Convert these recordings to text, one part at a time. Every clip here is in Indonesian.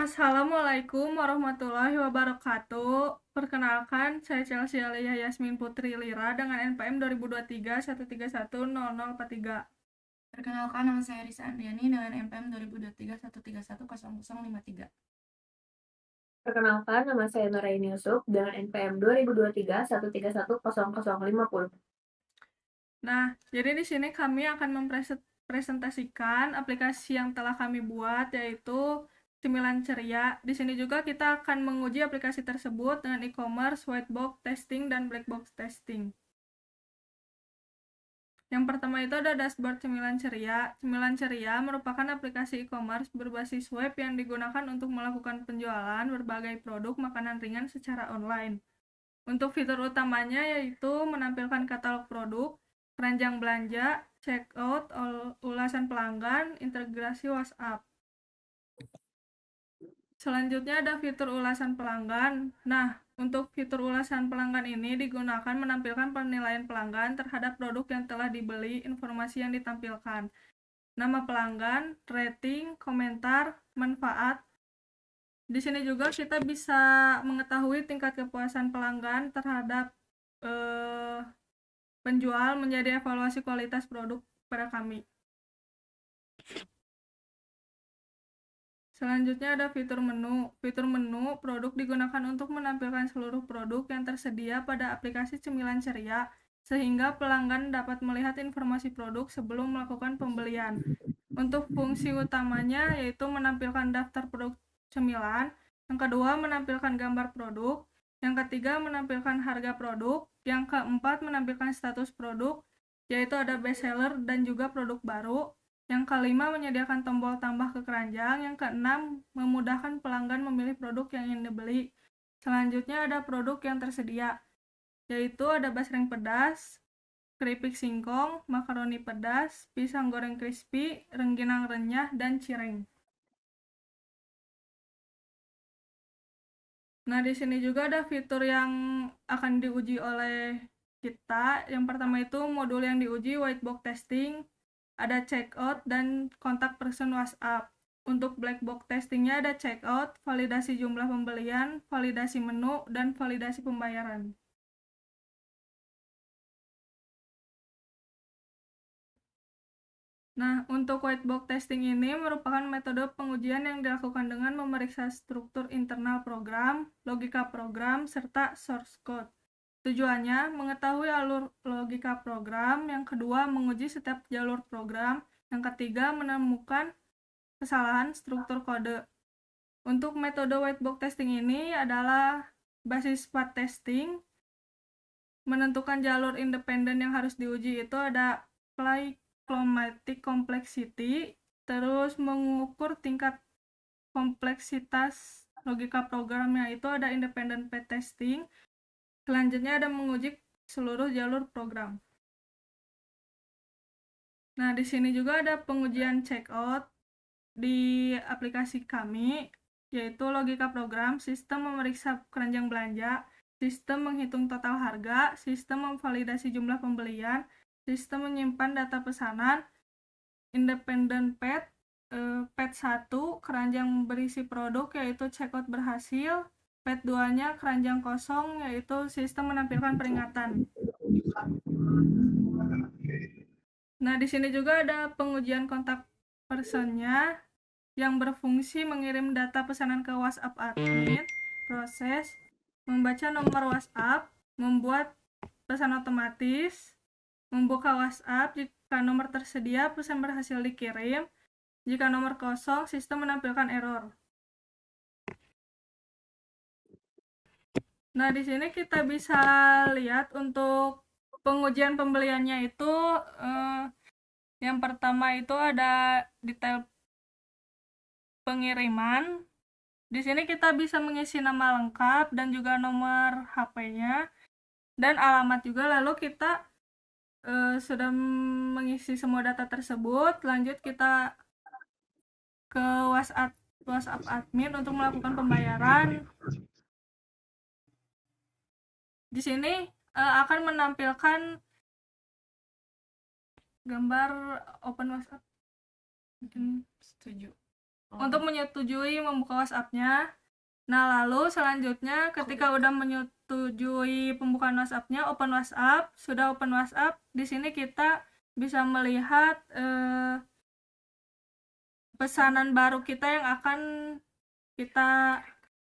Assalamualaikum warahmatullahi wabarakatuh. Perkenalkan, saya Chelsea Alia Yasmin Putri Lira dengan NPM 2023 1310043. Perkenalkan, nama saya Risa Andriani dengan NPM 2023 131 00053. Perkenalkan, nama saya Nuraini Yusuf dengan NPM 2023 131 050. Nah, jadi di sini kami akan mempresentasikan aplikasi yang telah kami buat, yaitu Cemilan Ceria. Di sini juga kita akan menguji aplikasi tersebut dengan e-commerce, white box testing, dan black box testing. Yang pertama itu ada dashboard Cemilan Ceria. Cemilan Ceria merupakan aplikasi e-commerce berbasis web yang digunakan untuk melakukan penjualan berbagai produk makanan ringan secara online. Untuk fitur utamanya yaitu menampilkan katalog produk, keranjang belanja, checkout, ulasan pelanggan, integrasi WhatsApp. Selanjutnya ada fitur ulasan pelanggan. Nah, untuk fitur ulasan pelanggan ini digunakan menampilkan penilaian pelanggan terhadap produk yang telah dibeli, informasi yang ditampilkan, nama pelanggan, rating, komentar, manfaat. Di sini juga kita bisa mengetahui tingkat kepuasan pelanggan terhadap penjual menjadi evaluasi kualitas produk pada kami. Selanjutnya ada fitur menu. Fitur menu produk digunakan untuk menampilkan seluruh produk yang tersedia pada aplikasi Cemilan Ceria, sehingga pelanggan dapat melihat informasi produk sebelum melakukan pembelian. Untuk fungsi utamanya yaitu menampilkan daftar produk cemilan, yang kedua menampilkan gambar produk, yang ketiga menampilkan harga produk, yang keempat menampilkan status produk, yaitu ada bestseller dan juga produk baru, yang kelima menyediakan tombol tambah ke keranjang, yang keenam memudahkan pelanggan memilih produk yang ingin dibeli. Selanjutnya ada produk yang tersedia, yaitu ada basreng pedas, keripik singkong, makaroni pedas, pisang goreng crispy, rengginang renyah, dan cireng. Nah, di sini juga ada fitur yang akan diuji oleh kita. Yang pertama itu modul yang diuji white box testing, ada checkout dan kontak person WhatsApp. Untuk black box testingnya ada checkout, validasi jumlah pembelian, validasi menu, dan validasi pembayaran. Nah, untuk white box testing ini merupakan metode pengujian yang dilakukan dengan memeriksa struktur internal program, logika program, serta source code. Tujuannya mengetahui alur logika program, yang kedua menguji setiap jalur program, yang ketiga menemukan kesalahan struktur kode. Untuk metode white box testing ini adalah basis path testing. Menentukan jalur independen yang harus diuji itu ada cyclomatic complexity, terus mengukur tingkat kompleksitas logika programnya itu ada independent path testing. Selanjutnya ada menguji seluruh jalur program. Nah, di sini juga ada pengujian checkout di aplikasi kami, yaitu logika program, sistem memeriksa keranjang belanja, sistem menghitung total harga, sistem memvalidasi jumlah pembelian, sistem menyimpan data pesanan, independent path, path 1, keranjang berisi produk yaitu checkout berhasil, path 2-nya keranjang kosong yaitu sistem menampilkan peringatan. Nah, di sini juga ada pengujian kontak personnya yang berfungsi mengirim data pesanan ke WhatsApp admin, proses, membaca nomor WhatsApp, membuat pesan otomatis, membuka WhatsApp jika nomor tersedia pesan berhasil dikirim, jika nomor kosong sistem menampilkan error. Nah, di sini kita bisa lihat untuk pengujian pembeliannya itu yang pertama itu ada detail pengiriman. Di sini kita bisa mengisi nama lengkap dan juga nomor HP-nya dan alamat juga. Lalu kita sudah mengisi semua data tersebut, lanjut kita ke WhatsApp admin untuk melakukan pembayaran. Di sini akan menampilkan gambar open WhatsApp. Mungkin setuju. untuk menyetujui membuka WhatsApp-nya. Nah, lalu selanjutnya ketika udah menyetujui pembukaan WhatsApp-nya, open WhatsApp, sudah open WhatsApp, di sini kita bisa melihat pesanan baru kita yang akan kita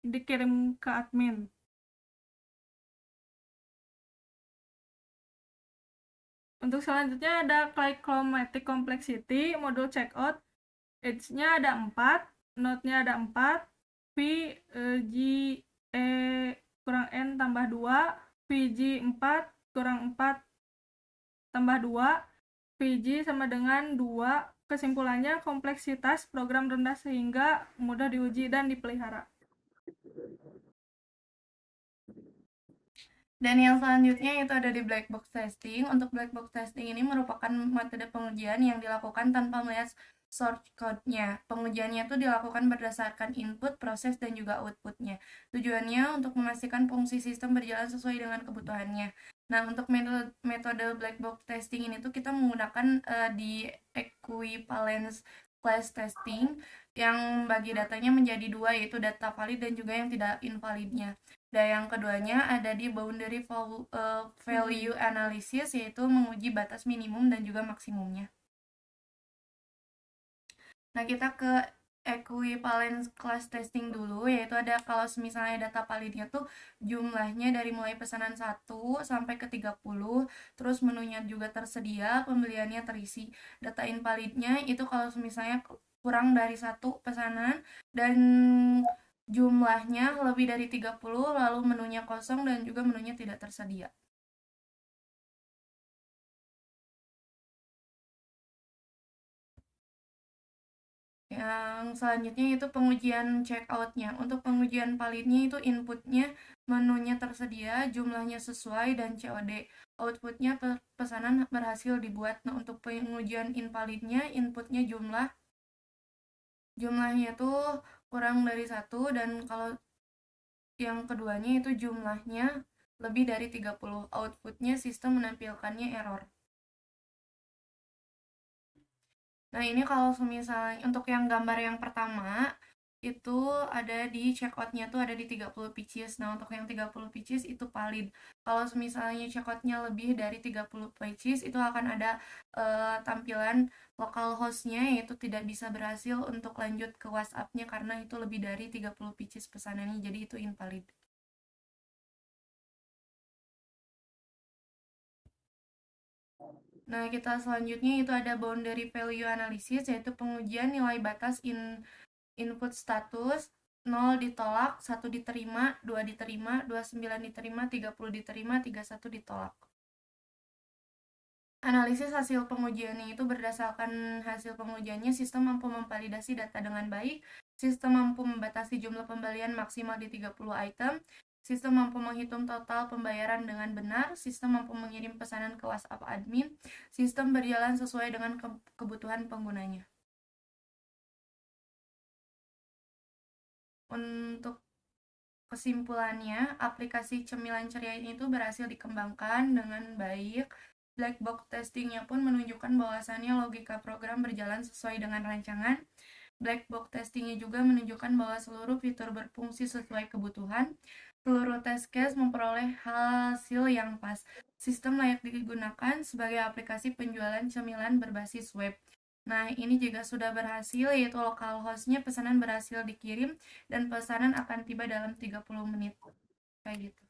dikirim ke admin. Untuk selanjutnya ada Click-O-Matic Complexity, modul checkout. Age-nya ada 4, note-nya ada 4, V, G, E, kurang N tambah 2, VG 4, kurang 4 tambah 2, VG sama dengan 2. Kesimpulannya, kompleksitas program rendah sehingga mudah diuji dan dipelihara. Dan yang selanjutnya itu ada di black box testing. Untuk black box testing ini merupakan metode pengujian yang dilakukan tanpa melihat source code-nya. Pengujiannya itu dilakukan berdasarkan input, proses, dan juga output-nya. Tujuannya untuk memastikan fungsi sistem berjalan sesuai dengan kebutuhannya. Nah, untuk metode black box testing ini tuh kita menggunakan di equivalence class testing yang bagi datanya menjadi dua, yaitu data valid dan juga yang tidak invalidnya. Dan yang keduanya ada di boundary value analysis, yaitu menguji batas minimum dan juga maksimumnya. Nah, kita ke equivalence class testing dulu, yaitu ada kalau misalnya data validnya tuh jumlahnya dari mulai pesanan 1 sampai ke 30, terus menunya juga tersedia, pembeliannya terisi. Data invalidnya itu kalau misalnya kurang dari 1 pesanan dan jumlahnya lebih dari 30, lalu menunya kosong dan juga menunya tidak tersedia. Yang selanjutnya itu pengujian checkout-nya. Untuk pengujian validnya itu inputnya menunya tersedia, jumlahnya sesuai, dan COD. Outputnya pesanan berhasil dibuat. Nah, untuk pengujian invalidnya inputnya jumlahnya tuh kurang dari 1, dan kalau yang keduanya itu jumlahnya lebih dari 30. Outputnya sistem menampilkannya error. Nah, ini kalau misalnya untuk yang gambar yang pertama itu ada di checkout-nya tuh ada di 30 pieces. Nah, untuk yang 30 pieces itu valid. Kalau misalnya checkout-nya lebih dari 30 pieces itu akan ada tampilan localhost-nya, yaitu tidak bisa berhasil untuk lanjut ke WhatsApp-nya karena itu lebih dari 30 pieces pesanannya, jadi itu invalid. Nah, kita selanjutnya itu ada boundary value analysis, yaitu pengujian nilai batas input status. 0 ditolak, 1 diterima, 2 diterima, 29 diterima, 30 diterima, 31 ditolak. Analisis hasil pengujiannya itu berdasarkan hasil pengujiannya, sistem mampu memvalidasi data dengan baik, sistem mampu membatasi jumlah pembelian maksimal di 30 item, sistem mampu menghitung total pembayaran dengan benar, sistem mampu mengirim pesanan ke WhatsApp admin, sistem berjalan sesuai dengan kebutuhan penggunanya. Untuk kesimpulannya, aplikasi Cemilan Ceria ini tuh berhasil dikembangkan dengan baik. Black box testingnya pun menunjukkan bahwasannya logika program berjalan sesuai dengan rancangan. Black box testingnya juga menunjukkan bahwa seluruh fitur berfungsi sesuai kebutuhan. Seluruh test case memperoleh hasil yang pas. Sistem layak digunakan sebagai aplikasi penjualan cemilan berbasis web. Nah, ini juga sudah berhasil, yaitu localhost-nya pesanan berhasil dikirim dan pesanan akan tiba dalam 30 menit. Kayak gitu.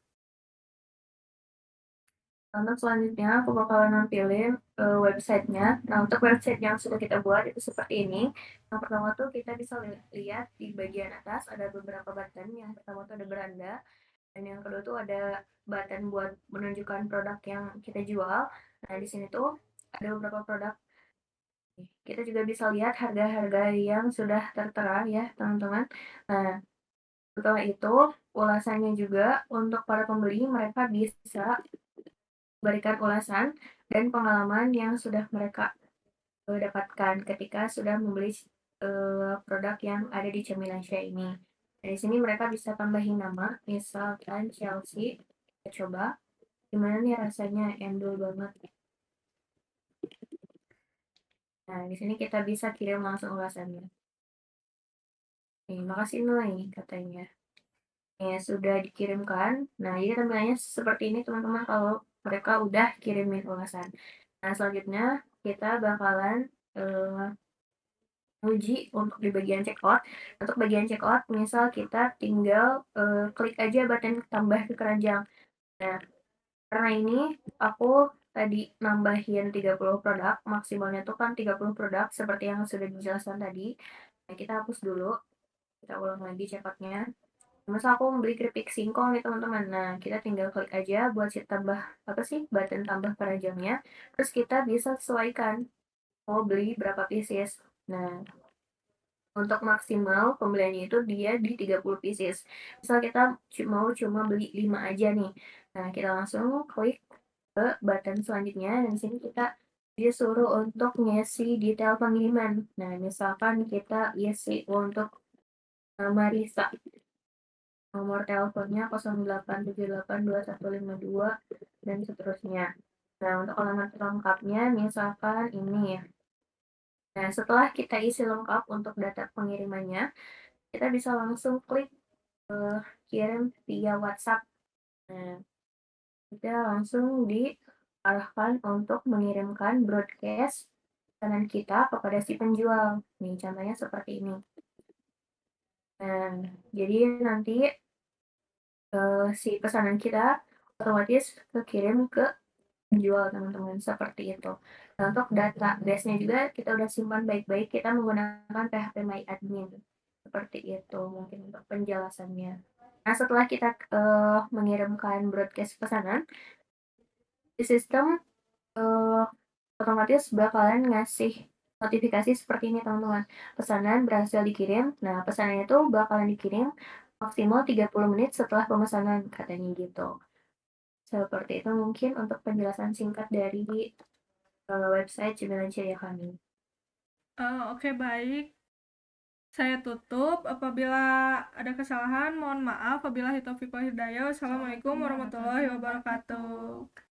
Untuk selanjutnya aku bakalan nampilin websitenya. Nah, untuk website yang sudah kita buat itu seperti ini. Yang pertama tuh kita bisa lihat di bagian atas ada beberapa button. Yang pertama tuh ada beranda, dan yang kedua tuh ada button buat menunjukkan produk yang kita jual. Nah, di sini tuh ada beberapa produk. Kita juga bisa lihat harga-harga yang sudah tertera ya, teman-teman. Nah, setelah itu ulasannya juga untuk para pembeli, mereka bisa berikan ulasan dan pengalaman yang sudah mereka dapatkan ketika sudah membeli produk yang ada di Cemilansia ini. Dari sini mereka bisa tambahin nama, misalkan Chelsea. Kita coba, gimana nih rasanya, endul banget. Nah, di sini kita bisa kirim langsung ulasannya. Makasih Noi katanya. Sudah dikirimkan. Nah, jadi tampilannya seperti ini teman-teman kalau mereka udah kirimin ulasan. Nah, selanjutnya kita bakalan uji untuk di bagian checkout. Untuk bagian checkout, misal kita tinggal klik aja button tambah ke keranjang. Nah, karena ini aku tadi nambahin 30 produk, maksimalnya tuh kan 30 produk seperti yang sudah dijelaskan tadi. Nah, kita hapus dulu. Kita ulang lagi checkoutnya. Misal aku membeli keripik singkong nih teman-teman. Nah, kita tinggal klik aja buat si tambah apa sih button tambah keranjangnya. Terus kita bisa sesuaikan mau beli berapa pieces. Nah, untuk maksimal pembeliannya itu dia di 30 pieces. Misal kita mau cuma beli 5 aja nih. Nah, kita langsung klik ke button selanjutnya dan di sini kita disuruh untuk ngisi detail pengiriman. Nah, misalkan kita isi untuk Marisa, nomor teleponnya 08782152 dan seterusnya. Nah, untuk alamat lengkapnya misalkan ini ya. Nah, setelah kita isi lengkap untuk data pengirimannya, kita bisa langsung klik kirim via WhatsApp. Nah, kita langsung diarahkan untuk mengirimkan broadcast pesanan kita kepada si penjual. Nih, contohnya seperti ini. Nah, jadi nanti si pesanan kita otomatis kekirim ke penjual teman-teman seperti itu. Nah, untuk database-nya juga kita udah simpan baik-baik, kita menggunakan PHP My Admin seperti itu mungkin untuk penjelasannya. Nah, setelah kita mengirimkan broadcast pesanan, di sistem otomatis bakalan ngasih notifikasi seperti ini teman-teman. Pesanan berhasil dikirim. Nah, pesanannya itu bakalan dikirim maksimal 30 menit setelah pemesanan katanya gitu. Seperti itu mungkin untuk penjelasan singkat dari website Cemilan Ceria kami. Oke, baik. Saya tutup. Apabila ada kesalahan, mohon maaf. Wabillahi taufiq wal hidayah. Wassalamualaikum warahmatullahi wabarakatuh.